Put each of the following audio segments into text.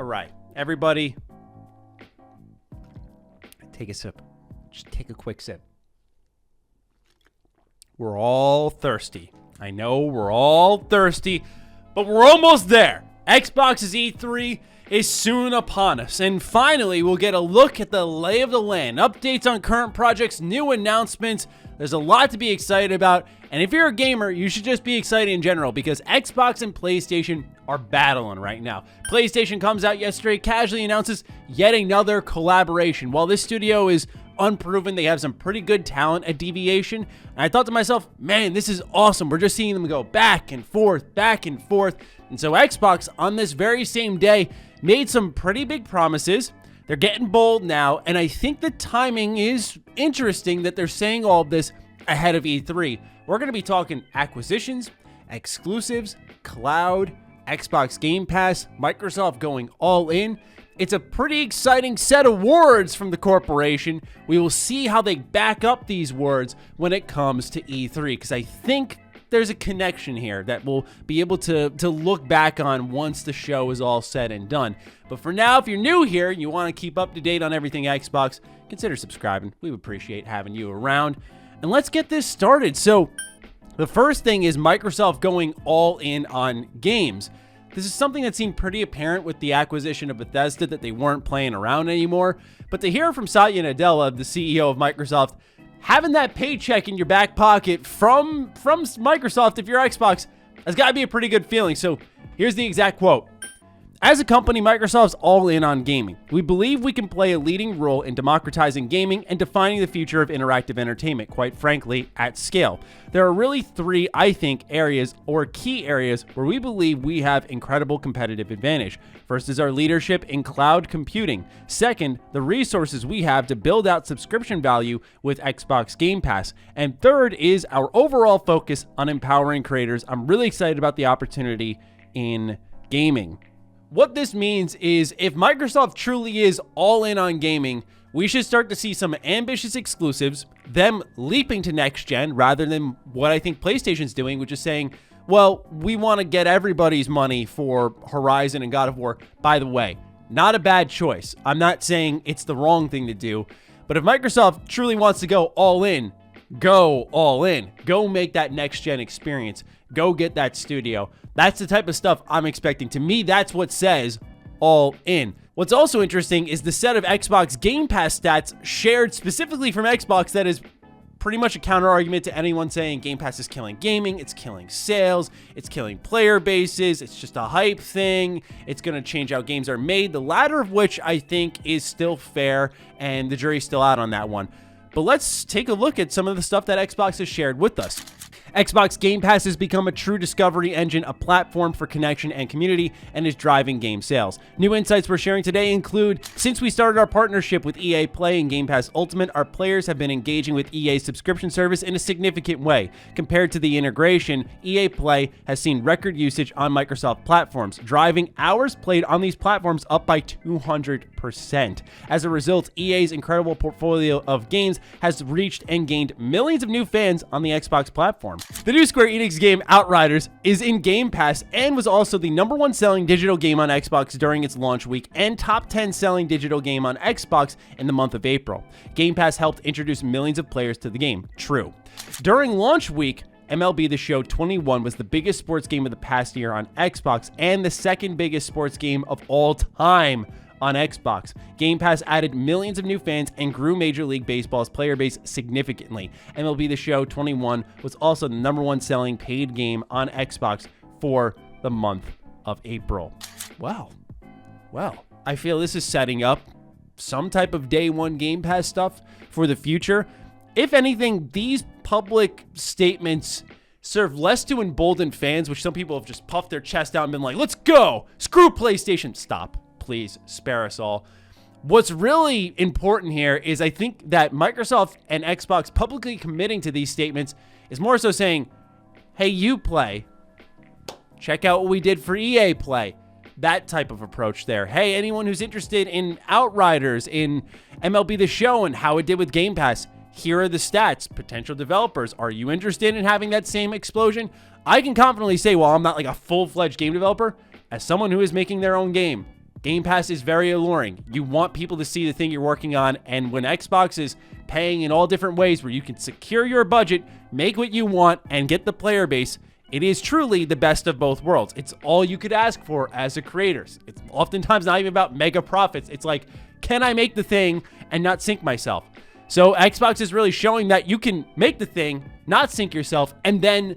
All right, everybody, take a sip. Just take a quick sip. We're all thirsty. I know we're all thirsty, but we're almost there. Xbox's E3 is soon upon us, and finally we'll get a look at the lay of the land, updates on current projects, new announcements. There's a lot to be excited about, and if you're a gamer, you should just be excited in general because Xbox and PlayStation are battling right now. PlayStation comes out yesterday, casually announces yet another collaboration. While this studio is unproven, they have some pretty good talent at Deviation, and I thought to myself, man, this is awesome. We're just seeing them go back and forth, and so Xbox on this very same day made some pretty big promises. They're getting bold now, and I think the timing is interesting that they're saying all of this ahead of E3. We're going to be talking acquisitions, exclusives, cloud, Xbox Game Pass, Microsoft going all in. It's a pretty exciting set of words from the corporation. We will see how they back up these words when it comes to E3, because I think there's a connection here that we'll be able to look back on once the show is all said and done. But for now, if you're new here and you want to keep up to date on everything Xbox, consider subscribing. We would appreciate having you around. And let's get this started. So the first thing is Microsoft going all in on games. This is something that seemed pretty apparent with the acquisition of Bethesda, that they weren't playing around anymore. But to hear from Satya Nadella, the CEO of Microsoft, having that paycheck in your back pocket from Microsoft, if you're Xbox, has got to be a pretty good feeling. So here's the exact quote. As a company, Microsoft's all in on gaming. We believe we can play a leading role in democratizing gaming and defining the future of interactive entertainment, quite frankly, at scale. There are really three, I think, areas or key areas where we believe we have incredible competitive advantage. First is our leadership in cloud computing. Second, the resources we have to build out subscription value with Xbox Game Pass. And third is our overall focus on empowering creators. I'm really excited about the opportunity in gaming. What this means is if Microsoft truly is all in on gaming, we should start to see some ambitious exclusives, them leaping to next gen rather than what I think PlayStation's doing, which is saying, well, we want to get everybody's money for Horizon and God of War. By the way, not a bad choice. I'm not saying it's the wrong thing to do, but if Microsoft truly wants to go all in, go all in. Go make that next gen experience. Go get that studio. That's the type of stuff I'm expecting. To me, that's what says all in. What's also interesting is the set of Xbox Game Pass stats shared specifically from Xbox that is pretty much a counter argument to anyone saying Game Pass is killing gaming, it's killing sales, it's killing player bases, it's just a hype thing, it's going to change how games are made, the latter of which I think is still fair, and the jury's still out on that one. But let's take a look at some of the stuff that Xbox has shared with us. Xbox Game Pass has become a true discovery engine, a platform for connection and community, and is driving game sales. New insights we're sharing today include, since we started our partnership with EA Play and Game Pass Ultimate, our players have been engaging with EA's subscription service in a significant way. Compared to the integration, EA Play has seen record usage on Microsoft platforms, driving hours played on these platforms up by 200%. As a result, EA's incredible portfolio of games has reached and gained millions of new fans on the Xbox platform. The new Square Enix game Outriders is in Game Pass and was also the #1 selling digital game on Xbox during its launch week and top 10 selling digital game on Xbox in the month of April. Game Pass helped introduce millions of players to the game. True. During launch week, MLB The Show 21 was the biggest sports game of the past year on Xbox and the second biggest sports game of all time on Xbox. Game Pass added millions of new fans and grew Major League Baseball's player base significantly. MLB The Show 21 was also the #1 selling paid game on Xbox for the month of April. Wow. Well, I feel this is setting up some type of day one Game Pass stuff for the future. If anything, these public statements serve less to embolden fans, which some people have just puffed their chest out and been like, let's go, screw PlayStation. Stop. Please spare us all. What's really important here is I think that Microsoft and Xbox publicly committing to these statements is more so saying, hey, you Play, check out what we did for EA Play. That type of approach there. Hey, anyone who's interested in Outriders, in MLB The Show and how it did with Game Pass, here are the stats. Potential developers, are you interested in having that same explosion? I can confidently say, while I'm not like a full-fledged game developer, as someone who is making their own game, Game Pass is very alluring. You want people to see the thing you're working on, and when Xbox is paying in all different ways where you can secure your budget, make what you want, and get the player base, it is truly the best of both worlds. It's all you could ask for as a creator. It's oftentimes not even about mega profits. It's like, can I make the thing and not sink myself? So Xbox is really showing that you can make the thing, not sink yourself, and then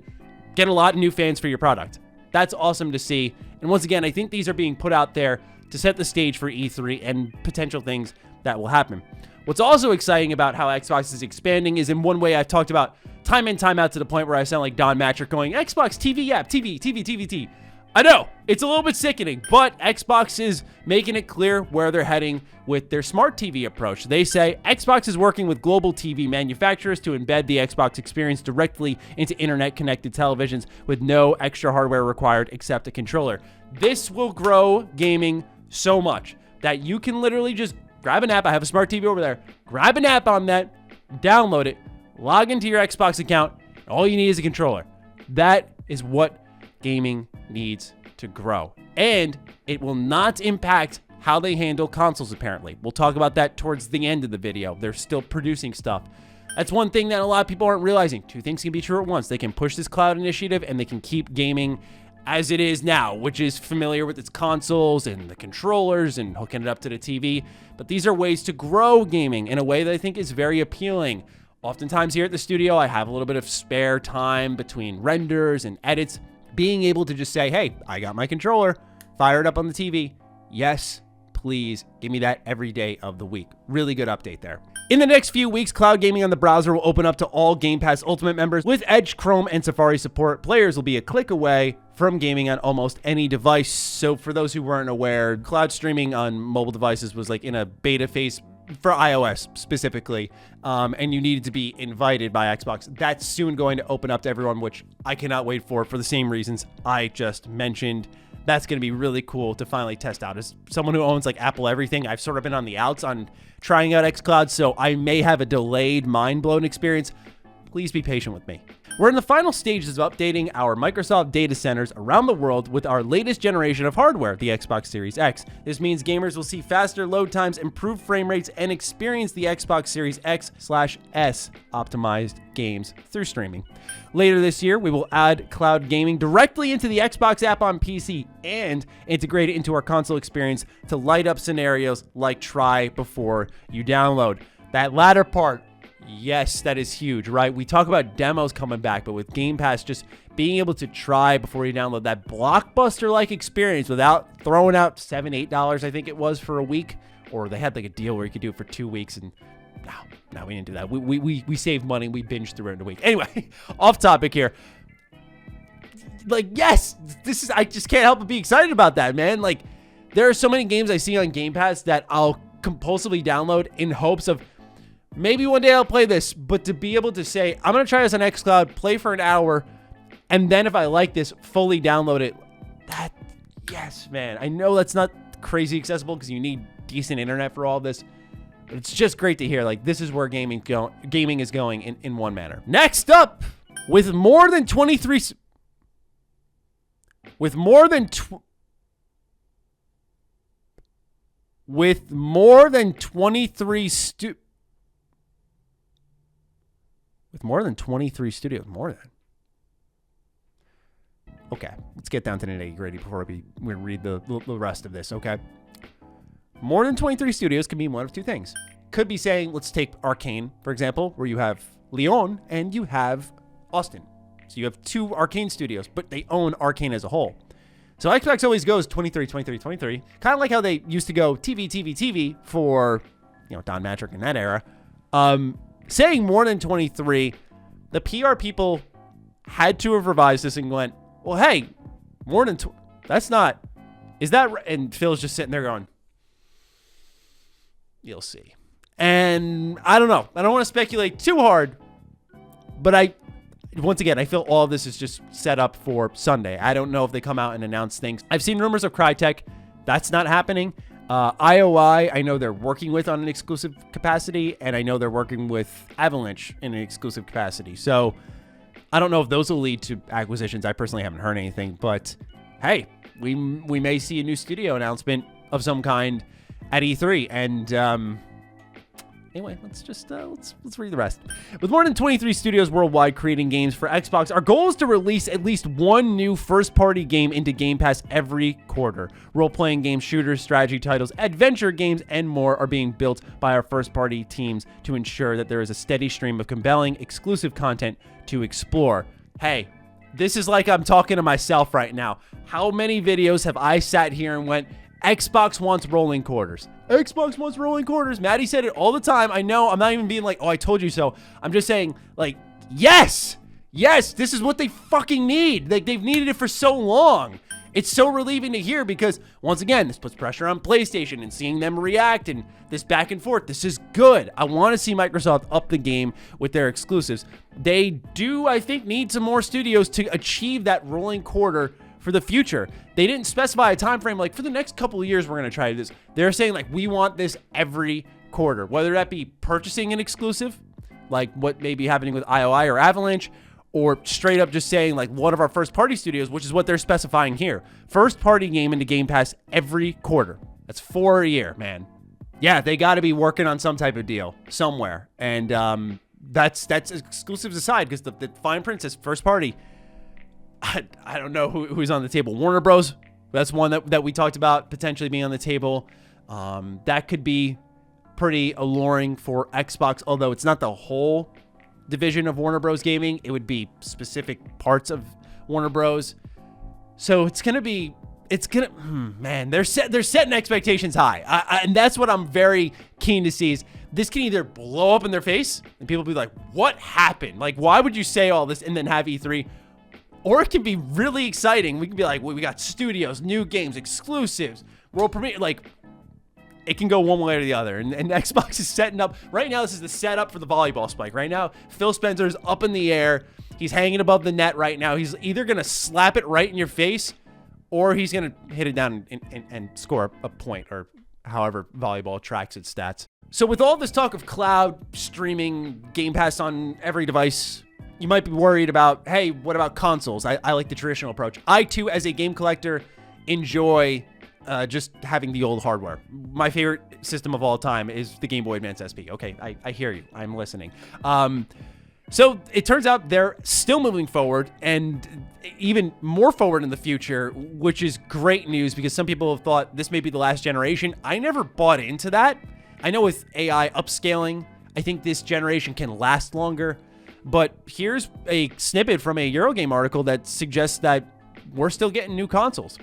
get a lot of new fans for your product. That's awesome to see. And once again, I think these are being put out there to set the stage for E3 and potential things that will happen. What's also exciting about how Xbox is expanding is in one way I've talked about time in, time out to the point where I sound like Don Matrick going, Xbox TV app, TV. I know, it's a little bit sickening, but Xbox is making it clear where they're heading with their smart TV approach. They say Xbox is working with global TV manufacturers to embed the Xbox experience directly into internet-connected televisions with no extra hardware required except a controller. This will grow gaming so much that you can literally just grab an app. I have a smart TV over there. Grab an app on that, download it, log into your Xbox account, and all you need is a controller. That is what gaming needs to grow. And it will not impact how they handle consoles, apparently. We'll talk about that towards the end of the video. They're still producing stuff. That's one thing that a lot of people aren't realizing. Two things can be true at once. They can push this cloud initiative and they can keep gaming as it is now, which is familiar with its consoles and the controllers and hooking it up to the TV. But these are ways to grow gaming in a way that I think is very appealing. Oftentimes here at the studio, I have a little bit of spare time between renders and edits. Being able to just say, hey, I got my controller, fire it up on the TV. Yes, please give me that every day of the week. Really good update there. In the next few weeks, cloud gaming on the browser will open up to all Game Pass Ultimate members. With Edge, Chrome, and Safari support, players will be a click away from gaming on almost any device. So for those who weren't aware, cloud streaming on mobile devices was like in a beta phase for iOS specifically, and you needed to be invited by Xbox. That's soon going to open up to everyone, which I cannot wait for the same reasons I just mentioned. That's going to be really cool to finally test out. As someone who owns like Apple everything, I've sort of been on the outs on trying out xCloud, so I may have a delayed, mind-blown experience. Please be patient with me. We're in the final stages of updating our Microsoft data centers around the world with our latest generation of hardware, the Xbox Series X. This means gamers will see faster load times, improved frame rates, and experience the Xbox Series X/S optimized games through streaming. Later this year, we will add cloud gaming directly into the Xbox app on PC and integrate it into our console experience to light up scenarios like try before you download. That latter part, yes, that is huge, right? We talk about demos coming back, but with Game Pass, just being able to try before you download, that blockbuster-like experience without throwing out $7, $8, I think it was, for a week. Or they had like a deal where you could do it for 2 weeks, and no, we didn't do that. We saved money. We binged through it in a week. Anyway, off topic here. Like, yes, I just can't help but be excited about that, man. Like, there are so many games I see on Game Pass that I'll compulsively download in hopes of maybe one day I'll play this, but to be able to say, I'm going to try this on xCloud, play for an hour, and then if I like this, fully download it. Yes, man. I know that's not crazy accessible because you need decent internet for all this, but it's just great to hear, like, this is where gaming is going in one manner. Next up, with more than 23 studios, Okay, let's get down to the nitty-gritty before we read the rest of this, okay? More than 23 studios can mean one of two things. Could be saying, let's take Arcane, for example, where you have Lyon and you have Austin. So you have two Arcane studios, but they own Arcane as a whole. So Xbox always goes 23, 23, 23. Kind of like how they used to go TV for, Don Matrick in that era. Saying more than 23, the PR people had to have revised this and went, well, hey, more than that's not, is that right? And Phil's just sitting there going, you'll see. And I don't know. I don't want to speculate too hard, but once again, I feel all of this is just set up for Sunday. I don't know if they come out and announce things. I've seen rumors of Crytek. That's not happening. IOI, I know they're working with on an exclusive capacity, and I know they're working with Avalanche in an exclusive capacity. So I don't know if those will lead to acquisitions. I personally haven't heard anything, but hey, we may see a new studio announcement of some kind at E3. And anyway, let's read the rest. With more than 23 studios worldwide creating games for Xbox, our goal is to release at least one new first-party game into Game Pass every quarter. Role-playing games, shooters, strategy titles, adventure games, and more are being built by our first-party teams to ensure that there is a steady stream of compelling, exclusive content to explore. Hey, this is like I'm talking to myself right now. How many videos have I sat here and went, Xbox wants rolling quarters. Xbox wants rolling quarters. Maddie said it all the time. I know. I'm not even being like, oh, I told you so. I'm just saying, like, yes. Yes, this is what they fucking need. Like, they've needed it for so long. It's so relieving to hear because, once again, this puts pressure on PlayStation and seeing them react and this back and forth. This is good. I want to see Microsoft up the game with their exclusives. They do, I think, need some more studios to achieve that rolling quarter for the future. They didn't specify a time frame like for the next couple of years we're going to try this. They're saying like we want this every quarter, whether that be purchasing an exclusive like what may be happening with IOI or Avalanche, or straight up just saying like one of our first party studios, which is what they're specifying here. First party game into Game Pass every quarter. That's 4 a year, man. Yeah, they got to be working on some type of deal somewhere. And that's exclusives aside, because the fine print says first party. I don't know who's on the table. Warner Bros. That's one that we talked about potentially being on the table. That could be pretty alluring for Xbox, although it's not the whole division of Warner Bros. Gaming. It would be specific parts of Warner Bros. So man, they're setting expectations high. And that's what I'm very keen to see is this can either blow up in their face and people be like, what happened? Like, why would you say all this and then have E3? Or it can be really exciting. We can be like, well, we got studios, new games, exclusives, world premiere. Like, it can go one way or the other. And Xbox is setting up. Right now, this is the setup for the volleyball spike. Right now, Phil Spencer's up in the air. He's hanging above the net right now. He's either going to slap it right in your face, or he's going to hit it down and score a point, or however volleyball tracks its stats. So with all this talk of cloud streaming, Game Pass on every device, you might be worried about, hey, what about consoles? I like the traditional approach. I, too, as a game collector, enjoy just having the old hardware. My favorite system of all time is the Game Boy Advance SP. Okay, I hear you. I'm listening. So it turns out they're still moving forward, and even more forward in the future, which is great news because some people have thought this may be the last generation. I never bought into that. I know with AI upscaling, I think this generation can last longer. But here's a snippet from a Eurogame article that suggests that we're still getting new consoles.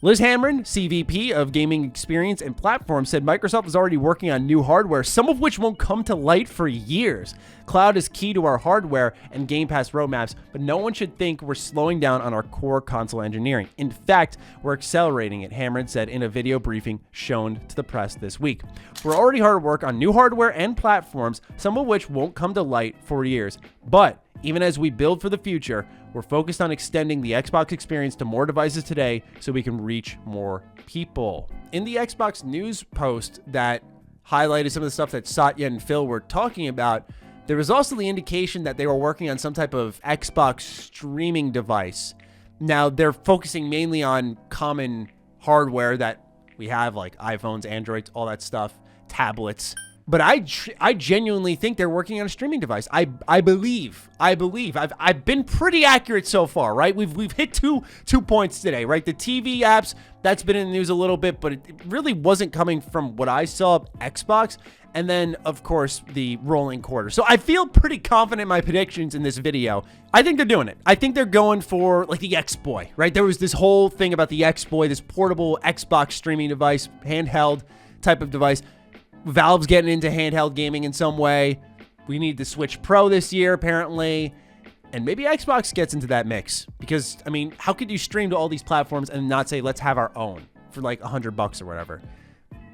Liz Hamren, CVP of Gaming Experience and Platform, said Microsoft is already working on new hardware, some of which won't come to light for years. Cloud is key to our hardware and Game Pass roadmaps, but no one should think we're slowing down on our core console engineering. In fact, we're accelerating it, Hamren said in a video briefing shown to the press this week. We're already hard at work on new hardware and platforms, some of which won't come to light for years. But even as we build for the future, we're focused on extending the Xbox experience to more devices today so we can reach more people. In the Xbox news post that highlighted some of the stuff that Satya and Phil were talking about, there was also the indication that they were working on some type of Xbox streaming device. Now, they're focusing mainly on common hardware that we have, like iPhones, Androids, all that stuff, tablets. But I genuinely think they're working on a streaming device. I believe. I've been pretty accurate so far, right? We've hit two points today, right? The TV apps, that's been in the news a little bit, but it really wasn't coming from what I saw Xbox. And then, of course, the rolling quarter. So I feel pretty confident in my predictions in this video. I think they're doing it. I think they're going for like the X-Boy, right? There was this whole thing about the X-Boy, this portable Xbox streaming device, handheld type of device. Valve's getting into handheld gaming in some way. We need the Switch Pro this year, apparently. And maybe Xbox gets into that mix. Because, I mean, how could you stream to all these platforms and not say, let's have our own for like $100 or whatever?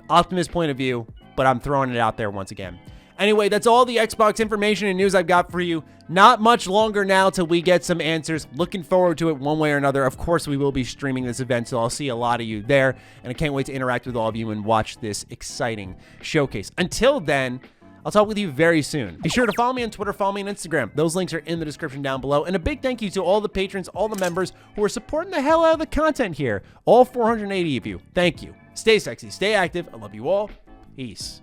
Optimist point of view, but I'm throwing it out there once again. Anyway, that's all the Xbox information and news I've got for you. Not much longer now till we get some answers. Looking forward to it one way or another. Of course, we will be streaming this event, so I'll see a lot of you there. And I can't wait to interact with all of you and watch this exciting showcase. Until then, I'll talk with you very soon. Be sure to follow me on Twitter, follow me on Instagram. Those links are in the description down below. And a big thank you to all the patrons, all the members who are supporting the hell out of the content here. All 480 of you. Thank you. Stay sexy, stay active. I love you all. Peace.